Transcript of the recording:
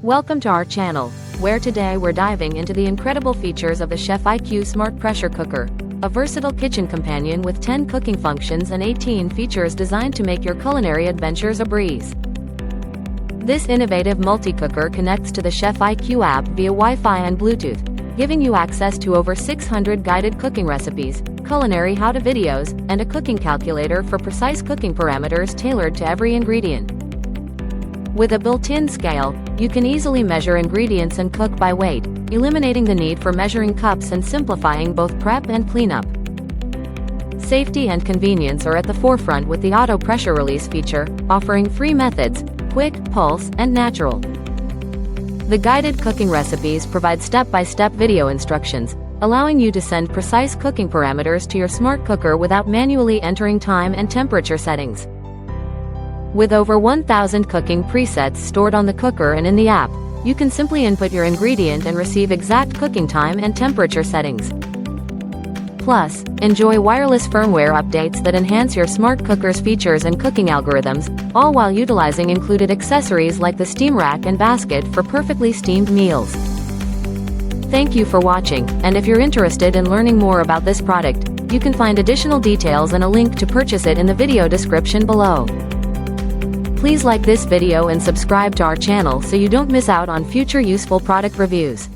Welcome to our channel, where today we're diving into the incredible features of the Chef IQ Smart Pressure Cooker, a versatile kitchen companion with 10 cooking functions and 18 features designed to make your culinary adventures a breeze. This innovative multi-cooker connects to the Chef IQ app via Wi-Fi and Bluetooth, giving you access to over 600 guided cooking recipes, culinary how-to videos, and a cooking calculator for precise cooking parameters tailored to every ingredient. With a built-in scale, you can easily measure ingredients and cook by weight, eliminating the need for measuring cups and simplifying both prep and cleanup. Safety and convenience are at the forefront with the auto pressure release feature, offering three methods: quick, pulse, and natural. The guided cooking recipes provide step-by-step video instructions, allowing you to send precise cooking parameters to your smart cooker without manually entering time and temperature settings. With over 1,000 cooking presets stored on the cooker and in the app, you can simply input your ingredient and receive exact cooking time and temperature settings. Plus, enjoy wireless firmware updates that enhance your smart cooker's features and cooking algorithms, all while utilizing included accessories like the steam rack and basket for perfectly steamed meals. Thank you for watching, and if you're interested in learning more about this product, you can find additional details and a link to purchase it in the video description below. Please like this video and subscribe to our channel so you don't miss out on future useful product reviews.